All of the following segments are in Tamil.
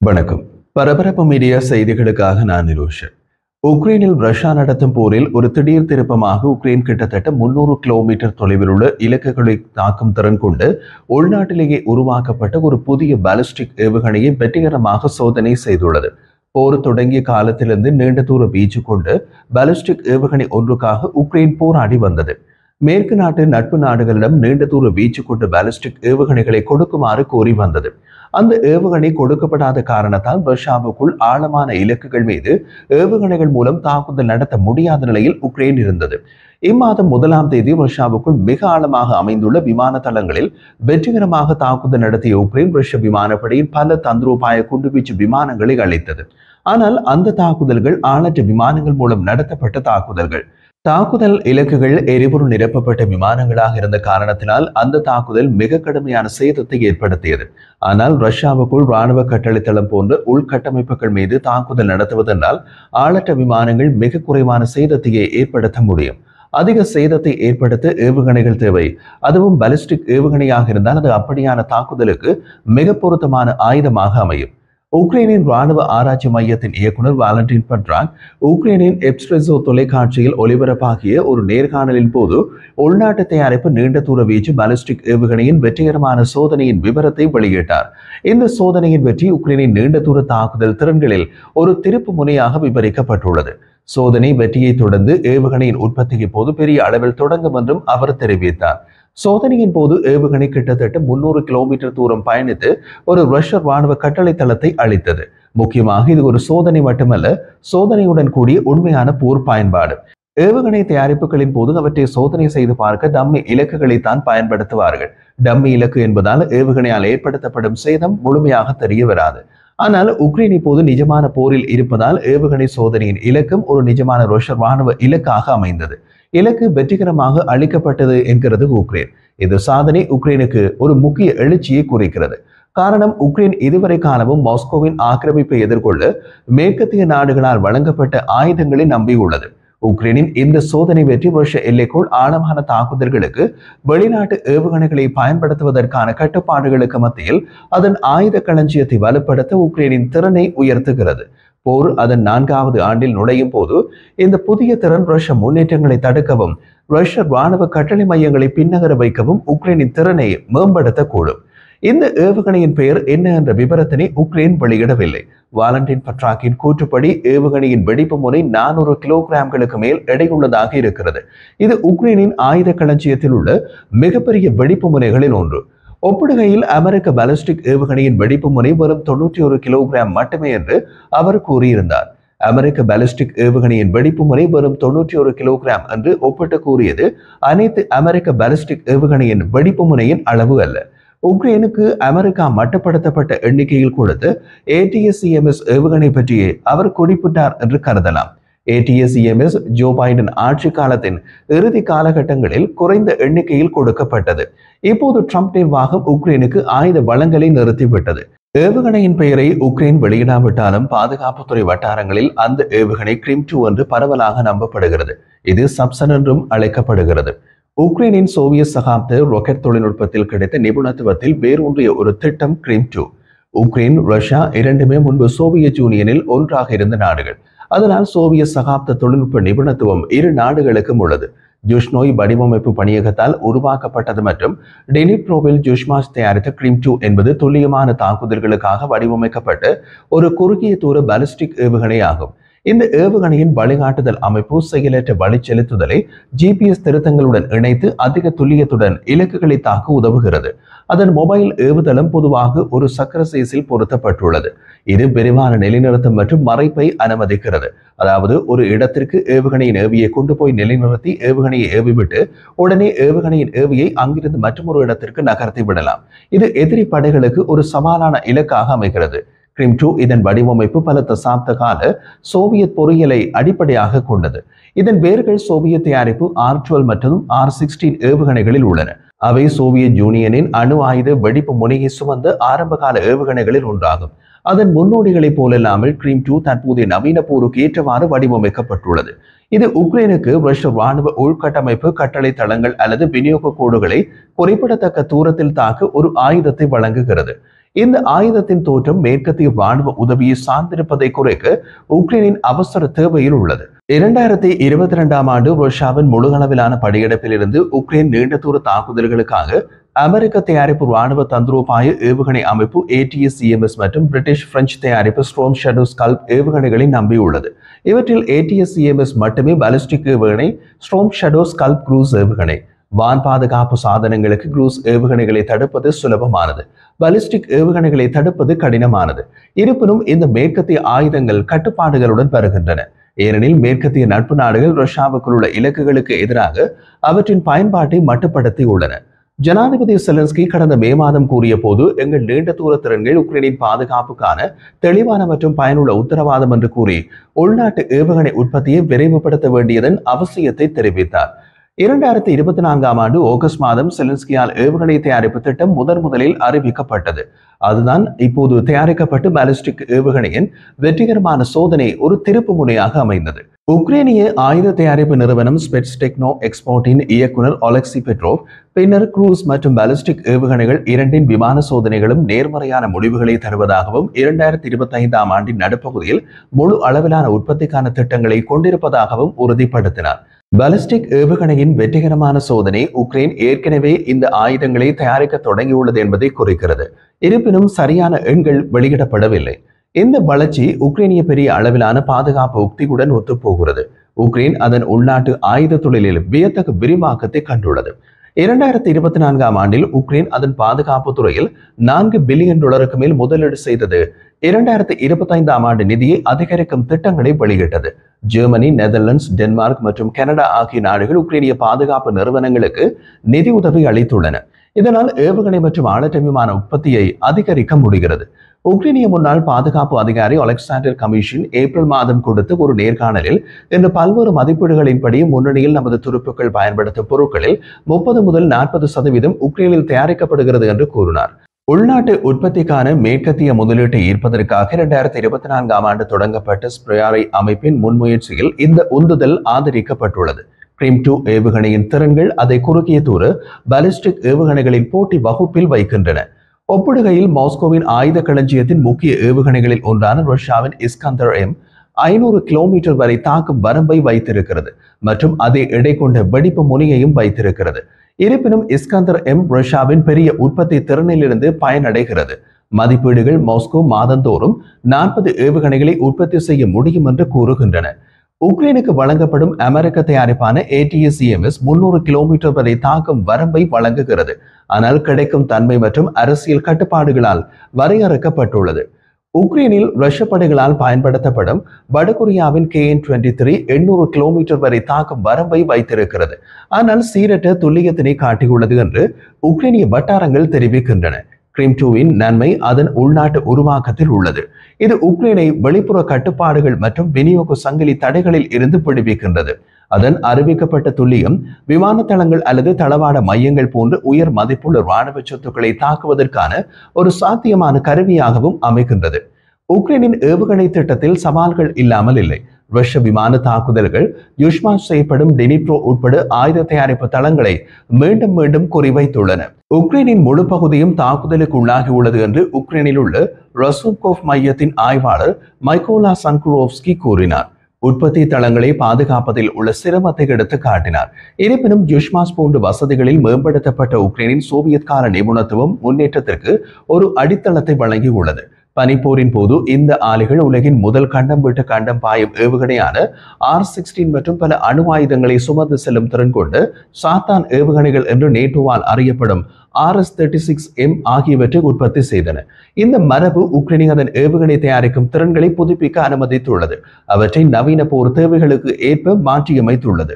வணக்கம். பரபரப்பு மீடியா செய்திகளுக்காக நான் நிரோஷன். உக்ரைனில் ரஷ்யா நடத்தும் போரில் ஒரு திடீர் திருப்பமாக உக்ரைன் கிட்டத்தட்ட 300 கிலோமீட்டர் தொலைவில் உள்ள இலக்குகளை தாக்கும் திறன் கொண்டு உள்நாட்டிலேயே உருவாக்கப்பட்ட ஒரு புதிய பாலிஸ்டிக் ஏவுகணையை வெற்றிகரமாக சோதனை செய்துள்ளது. போர் தொடங்கிய காலத்திலிருந்து நீண்ட தூர வீச்சு கொண்டு பாலிஸ்டிக் ஏவுகணை ஒன்றுக்காக உக்ரைன் போராடி வந்தது. மேற்கு நாட்டு நட்பு நாடுகளிடம் நீண்ட தூர வீச்சு கொண்டு பாலிஸ்டிக் ஏவுகணைகளை கொடுக்குமாறு கோரி வந்தது. அந்த ஏவுகணை கொடுக்கப்படாத காரணத்தால் ரஷ்யாவுக்குள் ஆழமான இலக்குகள் மீது ஏவுகணைகள் மூலம் தாக்குதல் நடத்த முடியாத நிலையில் உக்ரைன் இருந்தது. இம்மாதம் 1ஆம் தேதி ரஷ்யாவுக்குள் மிக ஆழமாக அமைந்துள்ள விமான தளங்களில் வெற்றிகரமாக தாக்குதல் நடத்திய உக்ரைன் ரஷ்ய விமானப்படையின் பல தந்திரோபாய குண்டுவீச்சு விமானங்களை அளித்தது. ஆனால் அந்த தாக்குதல்கள் ஆளற்ற விமானங்கள் மூலம் நடத்தப்பட்ட தாக்குதல்கள். தாக்குதல் இலக்குகள் எரிபொருள் நிரப்பப்பட்ட விமானங்களாக இருந்த காரணத்தினால் அந்த தாக்குதல் மிக கடுமையான சேதத்தை ஏற்படுத்தியது. ஆனால் ரஷ்யாவுக்குள் இராணுவ கட்டளைத்தளம் போன்ற உள்கட்டமைப்புகள் மீது தாக்குதல் நடத்துவதென்றால் ஆளற்ற விமானங்கள் மிக குறைவான சேதத்தையே ஏற்படுத்த முடியும். அதிக சேதத்தை ஏற்படுத்த ஏவுகணைகள் தேவை. அதுவும் பாலிஸ்டிக் ஏவுகணையாக இருந்தால் அது அப்படியான தாக்குதலுக்கு மிக பொருத்தமான ஆயுதமாக அமையும். உக்ரைனின் இராணுவ ஆராய்ச்சி மையத்தின் இயக்குனர் வாலண்டின் பட்ராக் உக்ரைனின் எப்ஸ்பிரெஸோ தொலைக்காட்சியில் ஒளிபரப்பாகிய ஒரு நேர்காணலின் போது உள்நாட்டு தயாரிப்பு நீண்ட தூர வீச்சு பாலிஸ்டிக் ஏவுகணையின் வெற்றிகரமான சோதனையின் விவரத்தை வெளியிட்டார். இந்த சோதனையின் வெற்றி உக்ரைனின் நீண்ட தூர தாக்குதல் திறன்களில் ஒரு திருப்பு முனையாக விவரிக்கப்பட்டுள்ளது. சோதனை வெற்றியை தொடர்ந்து ஏவுகணையின் உற்பத்தி போது பெரிய அளவில் தொடங்கும் என்றும் அவர் தெரிவித்தார். சோதனையின் போது ஏவுகணை கிட்டத்தட்ட 300 கிலோமீட்டர் தூரம் பயணித்து ஒரு ரஷ்ய ராணுவ கட்டளை தளத்தை அளித்தது. முக்கியமாக இது ஒரு சோதனை மட்டுமல்ல, சோதனையுடன் கூடிய உண்மையான போர் பயன்பாடு. ஏவுகணை தயாரிப்புகளின் போது அவற்றை சோதனை செய்து பார்க்க டம்மி இலக்குகளை தான் பயன்படுத்துவார்கள். டம்மி இலக்கு என்பதால் ஏவுகணையால் ஏற்படுத்தப்படும் சேதம் முழுமையாக தெரிய வராது. ஆனால் உக்ரைன் இப்போது நிஜமான போரில் இருப்பதால் ஏவுகணை சோதனையின் இலக்கம் ஒரு நிஜமான ரஷ்ய ராணுவ இலக்காக அமைந்தது. இலக்கு வெற்றிகரமாக அளிக்கப்பட்டது என்கிறது உக்ரைன். இந்த சாதனை உக்ரைனுக்கு ஒரு முக்கிய எழுச்சியை குறிக்கிறது. காரணம், உக்ரைன் இதுவரை காலமும் மாஸ்கோவின் ஆக்கிரமிப்பை எதிர்கொள்ள மேற்கத்திய நாடுகளால் வழங்கப்பட்ட ஆயுதங்களை நம்பியுள்ளது. உக்ரைனின் இந்த சோதனை வெற்றி ரஷ்ய எல்லைக்குள் ஆழமான தாக்குதல்களுக்கு வெளிநாட்டு ஏவுகணைகளை பயன்படுத்துவதற்கான கட்டுப்பாடுகளுக்கு மத்தியில் அதன் ஆயுத களஞ்சியத்தை வலுப்படுத்த உக்ரைனின் திறனை உயர்த்துகிறது. போர் அதன் 4வது ஆண்டில் நுழையும் போது இந்த புதிய திறன் ரஷ்ய முன்னேற்றங்களை தடுக்கவும் ரஷ்ய இராணுவ கட்டளை மையங்களை பின்னகர வைக்கவும் உக்ரைனின் திறனை மேம்படுத்தக்கூடும். இந்த ஏவுகணையின் பெயர் என்ன என்ற விவரத்தினை உக்ரைன் வெளியிடவில்லை. வாலண்டின் பட்ராக்கின் கூற்றுப்படி ஏவுகணையின் வெடிப்பு முனை 400 கிலோகிராம்களுக்கு மேல் எடையுள்ளதாக இருக்கிறது. இது உக்ரைனின் ஆயுத களஞ்சியத்தில் உள்ள மிகப்பெரிய வெடிப்பு முனைகளில் ஒன்று. ஒப்பிடுகையில் அமெரிக்க பாலிஸ்டிக் ஏவுகணையின் வெடிப்பு முனை வெறும் 91 கிலோகிராம் மட்டுமே என்று அவர் கூறியிருந்தார். அமெரிக்க பாலிஸ்டிக் ஏவுகணையின் வெடிப்பு முனை வெறும் 91 கிலோகிராம் என்று ஒப்பிட்டு கூறியது அனைத்து அமெரிக்க பாலிஸ்டிக் ஏவுகணையின் வெடிப்பு முனையின் அளவு அல்ல. உக்ரைனுக்கு அமெரிக்கா மட்டுப்படுத்தப்பட்ட எண்ணிக்கையில் கொடுத்து ATACMS ஏவுகணை பற்றியே அவர் குறிப்பிட்டார் என்று கருதலாம். ATACMS ஜோ பைடன் ஆட்சி காலத்தின் இறுதி காலகட்டங்களில் குறைந்த எண்ணிக்கையில் கொடுக்கப்பட்டது. இப்போது ட்ரம்ப் நிர்வாகம் உக்ரைனுக்கு ஆயுத வளங்களை நிறுத்திவிட்டது. ஏவுகணையின் பெயரை உக்ரைன் வெளியிடாவிட்டாலும் பாதுகாப்புத்துறை வட்டாரங்களில் அந்த ஏவுகணை கிரிம்-2 என்று பரவலாக நம்பப்படுகிறது. இது சப்சன் என்றும் அழைக்கப்படுகிறது. உக்ரைனின் சோவியத் சகாப்த ராக்கெட் தொழில்நுட்பத்தில் கிடைத்த நிபுணத்துவத்தில் வேரூன்றிய ஒரு திட்டம் கிரிம்-2. உக்ரைன், ரஷ்யா இரண்டுமே முன்பு சோவியத் யூனியனில் ஒன்றாக இருந்த நாடுகள். அதனால் சோவியத் சகாப்த தொழில்நுட்ப நிபுணத்துவம் இரு நாடுகளுக்கும் உள்ளது. ஜுஷ்னோய் வடிவமைப்பு பணியகத்தால் உருவாக்கப்பட்டது மற்றும் டெனிப்ரோவில் ஜுஷ்மாஸ் தயாரித்த கிரிம்-2 என்பது துல்லியமான தாக்குதல்களுக்காக வடிவமைக்கப்பட்ட ஒரு குறுகிய தூர பாலிஸ்டிக் ஏவுகணை ஆகும். இந்த ஏவுகணையின் வழிகாட்டுதல் அமைப்பு செயலற்ற வழி செலுத்துதலை GPS திருத்தங்களுடன் இணைத்து அதிக துல்லியத்துடன் இலக்குகளை தாக்க உதவுகிறது. அதன் மொபைல் ஏவுதளம் பொதுவாக ஒரு சக்கரசேஸில் பொருத்தப்பட்டுள்ளது. இது விரிவான நிலைநிறுத்தம் மற்றும் மறைப்பை அனுமதிக்கிறது. அதாவது ஒரு இடத்திற்கு ஏவுகணையின் ஏவியை கொண்டு போய் நிலைநிறுத்தி ஏவுகணையை ஏவிவிட்டு உடனே ஏவுகணையின் ஏவியை அங்கிருந்து மற்றொரு இடத்திற்கு நகர்த்தி விடலாம். இது எதிரி படைகளுக்கு ஒரு சவாலான இலக்காக அமைகிறது. கிரிம்-2 இதன் வடிவமைப்பு பல தசாப்த கால சோவியத் பொறியியலை அடிப்படையாக கொண்டது. இதன் வேர்கள் சோவியத் தயாரிப்பு R-12 மற்றும் R-16 ஏவுகணைகளில் உள்ளன. அவை சோவியத் யூனியனின் அணு ஆயுத வெடிப்பு முனையை சுமந்த ஆரம்பகால ஏவுகணைகளில் ஒன்றாகும். அதன் முன்னோடிகளைப் போலல்லாமல் கிரிம்-2 தற்போதைய நவீன போருக்கு ஏற்றவாறு வடிவமைக்கப்பட்டுள்ளது. இது உக்ரைனுக்கு ரஷ்ய ராணுவ உள்கட்டமைப்பு கட்டளை தளங்கள் அல்லது விநியோக கோடுகளை குறிப்பிடத்தக்க தூரத்தில் தாக்க ஒரு ஆயுதத்தை வழங்குகிறது. இந்த ஆயுதத்தின் தோற்றம் மேற்கத்திய ராணுவ உதவியை சார்ந்திருப்பதை குறைக்க உக்ரைனின் அவசர தேவையில் உள்ளது. 2022ஆம் ஆண்டு ரஷ்யாவின் முழுகளவிலான படையெடுப்பில் இருந்து உக்ரைன் நீண்ட தூர தாக்குதல்களுக்காக அமெரிக்க தயாரிப்பு ராணுவ தந்திரோபாய ஏவுகணை அமைப்பு ATACMS மற்றும் பிரிட்டிஷ் பிரெஞ்சு தயாரிப்பு ஸ்ட்ரோம் ஷேடோ ஸ்கல்ப் ஏவுகணைகளை நம்பியுள்ளது. இவற்றில் ATACMS மட்டுமே பாலிஸ்டிக் ஏவுகணை, ஸ்ட்ரோம் ஷேடோ ஸ்கல்ப் குரூஸ் ஏவுகணை. வான் பாதுகாப்பு சாதனங்களுக்கு குரூஸ் ஏவுகணைகளை தடுப்பது சுலபமானது, பாலிஸ்டிக் ஏவுகணைகளை தடுப்பது கடினமானது. இருப்பினும் இந்த மேற்கத்திய ஆயுதங்கள் கட்டுப்பாடுகளுடன் வருகின்றன. ஏனெனில் மேற்கத்திய நட்பு நாடுகள் ரஷ்யாவுக்குள் உள்ள இலக்குகளுக்கு எதிராக அவற்றின் பயன்பாட்டை மட்டுப்படுத்தி உள்ளன. ஜனாதிபதி செலன்ஸ்கி கடந்த மே மாதம் கூறிய போது, எங்கள் நீண்ட தூர திறன்கள் உக்ரைனின் பாதுகாப்புக்கான தெளிவான மற்றும் பயனுள்ள உத்தரவாதம் என்று கூறி உள்நாட்டு ஏவுகணை உற்பத்தியை விரைவுபடுத்த வேண்டியதன் அவசியத்தை தெரிவித்தார். 2024ஆம் ஆண்டு ஆகஸ்ட் மாதம் செலன்ஸ்கியால் ஏவுகணை தயாரிப்பு திட்டம் முதலில் அறிவிக்கப்பட்டது. அதுதான் இப்போது தயாரிக்கப்பட்டு பாலிஸ்டிக் ஏவுகணையின் வெற்றிகரமான சோதனை ஒரு திருப்பு முனையாக அமைந்தது. உக்ரைனிய ஆயுத தயாரிப்பு நிறுவனம் ஸ்பெட்ஸ் டெக்னோ எக்ஸ்போர்ட்டின் இயக்குனர் ஒலெக்சி பெட்ரோவ் பின்னர் குரூஸ் மற்றும் பாலிஸ்டிக் ஏவுகணைகள் இரண்டின் விமான சோதனைகளும் நேர்மறையான முடிவுகளை தருவதாகவும் 2025ஆம் ஆண்டின் நடுப்பகுதியில் முழு அளவிலான உற்பத்திக்கான திட்டங்களை கொண்டிருப்பதாகவும் உறுதிப்படுத்தினார். பாலிஸ்டிக் ஏவுகணையின் வெற்றிகரமான சோதனை உக்ரைன் ஏற்கனவே இந்த ஆயுதங்களை தயாரிக்க தொடங்கியுள்ளது என்பதை குறிக்கிறது. இருப்பினும் சரியான எண்கள் வெளியிடப்படவில்லை. இந்த வளர்ச்சி உக்ரைனிய பெரிய அளவிலான பாதுகாப்பு உக்தியுடன் ஒத்துப்போகிறது. உக்ரைன் அதன் உள்நாட்டு ஆயுத தொழிலில் வியத்தகு விரிவாக்கத்தை கண்டுள்ளது. 2024ஆம் ஆண்டில் உக்ரைன் அதன் பாதுகாப்பு துறையில் $4 பில்லியன் மேல் முதலீடு செய்தது. 2025ஆம் ஆண்டு நிதியை அதிகரிக்கும் திட்டங்களை வெளியிட்டது. ஜெர்மனி, நெதர்லாந்து, டென்மார்க் மற்றும் கனடா ஆகிய நாடுகள் உக்ரைனிய பாதுகாப்பு நிறுவனங்களுக்கு நிதி உதவி அளித்துள்ளன. இதனால் ஏவுகணை மற்றும் ஆளற்ற விமான உற்பத்தியை அதிகரிக்க முடிகிறது. உக்ரைனிய முன்னாள் பாதுகாப்பு அதிகாரி அலெக்சாண்டர் கமிஷன் ஏப்ரல் மாதம் கொடுத்த ஒரு நேர்காணலில் இன்று பல்வேறு மதிப்பீடுகளின்படி முன்னணியில் நமது துருப்புக்கள் பயன்படுத்தும் பொருட்களில் 30 முதல் 40% உக்ரைனில் தயாரிக்கப்படுகிறது என்று கூறினார். உள்நாட்டு உற்பத்திக்கான மேற்கத்திய முதலீட்டை ஈர்ப்பதற்காக 2024ஆம் ஆண்டு தொடங்கப்பட்ட ஸ்பிரையாரை அமைப்பின் முன்முயற்சியில் இந்த உந்துதல் ஆதரிக்கப்பட்டுள்ளது. கிரீம் 2 ஏவுகணையின் திறன்கள் அதை குறுகிய தூர பாலிஸ்டிக் ஏவுகணைகளின் போட்டி வகுப்பில் வைக்கின்றன. ஒப்பிடுகையில் மாஸ்கோவின் ஆயுத களஞ்சியத்தின் முக்கிய ஏவுகணைகளில் ஒன்றான ரஷ்யாவின் இஸ்கந்தர் M 500 கிலோமீட்டர் வரை தாக்கும் வரம்பை வைத்திருக்கிறது மற்றும் அதே எடை கொண்ட வெடிப்பு முனையையும் வைத்திருக்கிறது. இருப்பினும் இஸ்கந்தர் M ரஷ்யாவின் பெரிய உற்பத்தி திறனிலிருந்து பயனடைகிறது. மதிப்பீடுகள் மாஸ்கோ மாதந்தோறும் 40 ஏவுகணைகளை உற்பத்தி செய்ய முடியும் என்று கூறுகின்றன. உக்ரைனுக்கு வழங்கப்படும் அமெரிக்க தயாரிப்பான ATACMS 300 கிலோமீட்டர் வரை தாக்கும் வரம்பை வழங்குகிறது. ஆனால் கிடைக்கும் தன்மை மற்றும் அரசியல் கட்டுப்பாடுகளால் வரையறுக்கப்பட்டுள்ளது. உக்ரைனில் ரஷ்ய படைகளால் பயன்படுத்தப்படும் வடகொரியாவின் KN-23 800 கிலோமீட்டர் வரை தாக்கும் வரம்பை வைத்திருக்கிறது. ஆனால் சீரற்ற துல்லியத்தினை காட்டியுள்ளது என்று உக்ரைனிய வட்டாரங்கள் தெரிவிக்கின்றன. கிரீம் 2வின் நன்மை அதன் உள்நாட்டு உருவாக்கத்தில் உள்ளது. இது உக்ரைனை வெளிப்புற கட்டுப்பாடுகள் மற்றும் விநியோக சங்கிலி தடைகளில் இருந்து விடுவிக்கின்றது. அதன் அறிவிக்கப்பட்ட துல்லியம் விமான தளங்கள் அல்லது தளவாட மையங்கள் போன்ற உயர் மதிப்புள்ள இராணுவ சொத்துக்களை தாக்குவதற்கான ஒரு சாத்தியமான கருவியாகவும் அமைகின்றது. உக்ரைனின் ஏவுகணை திட்டத்தில் சவால்கள் இல்லாமல் இல்லை. ரஷ்ய விமான தாக்குதல்கள் யுஷ்மாஷ் செய்யப்படும் டினிப்ரோ உட்பட ஆயுத தயாரிப்பு தளங்களை மீண்டும் மீண்டும் குறிவைத்துள்ளன. உக்ரைனின் முழு பகுதியும் தாக்குதலுக்கு உள்ளாகியுள்ளது என்று உக்ரைனில் உள்ள ரசூம்கோவ் மையத்தின் ஆய்வாளர் மைக்கோலா சன்குரோவ்ஸ்கி கூறினார். உற்பத்தி தளங்களை பாதுகாப்பதில் உள்ள சிரமத்தை எடுத்து காட்டினார். இருப்பினும் யுஷ்மாஷ் போன்ற வசதிகளில் மேம்படுத்தப்பட்ட உக்ரைனின் சோவியத் கால நிபுணத்துவம் முன்னேற்றத்திற்கு ஒரு அடித்தளத்தை வழங்கியுள்ளது. பனிப்போரின் போது இந்த ஆலைகள் உலகின் முதல் கண்டம் விட்டு கண்டம் பாயும் ஏவுகணையான R-16 மற்றும் பல அணு ஆயுதங்களை சுமந்து செல்லும் திறன் கொண்டு சாத்தான் ஏவுகணைகள் என்று நேட்டோவால் அறியப்படும் RS-36M ஆகியவற்றை உற்பத்தி செய்தன. இந்த மரபு உக்ரைனை அதன் ஏவுகணை தயாரிக்கும் திறன்களை புதுப்பிக்க அனுமதித்துள்ளது. அவற்றை நவீன போர் தேவைகளுக்கு ஏற்ப மாற்றியமைத்துள்ளது.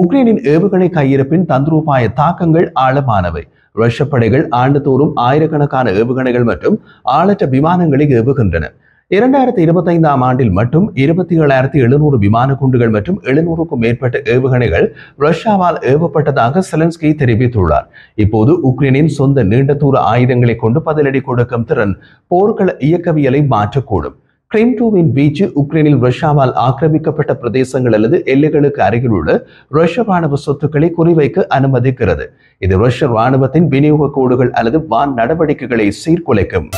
உக்ரைனின் ஏவுகணை கையிருப்பின் தந்திரோபாய தாக்கங்கள் ஆழமானவை. ரஷ்ய படைகள் ஆண்டுதோறும் ஆயிரக்கணக்கான ஏவுகணைகள் மற்றும் ஆளற்ற விமானங்களை ஏவுகின்றன. 2025ஆம் ஆண்டில் மட்டும் 27,700 விமான குண்டுகள் மற்றும் 700க்கும் மேற்பட்ட ஏவுகணைகள் ரஷ்யாவால் ஏவப்பட்டதாக செலன்ஸ்கி தெரிவித்துள்ளார். இப்போது உக்ரைனின் சொந்த நீண்ட தூர ஆயுதங்களை கொண்டு பதிலடி கொடுக்கும் திறன் போர்க்கள இயக்கவியலை மாற்றக்கூடும். கிரைம் 2 வீச்சு உக்ரைனில் ரஷ்யாவால் ஆக்கிரமிக்கப்பட்ட பிரதேசங்கள் அல்லது எல்லைகளுக்கு அருகில் உள்ள ரஷ்ய ராணுவ சொத்துக்களை குறிவைக்க அனுமதிக்கிறது. இது ரஷ்ய ராணுவத்தின் விநியோக கோடுகள் அல்லது வான் நடவடிக்கைகளை சீர்குலைக்கும்.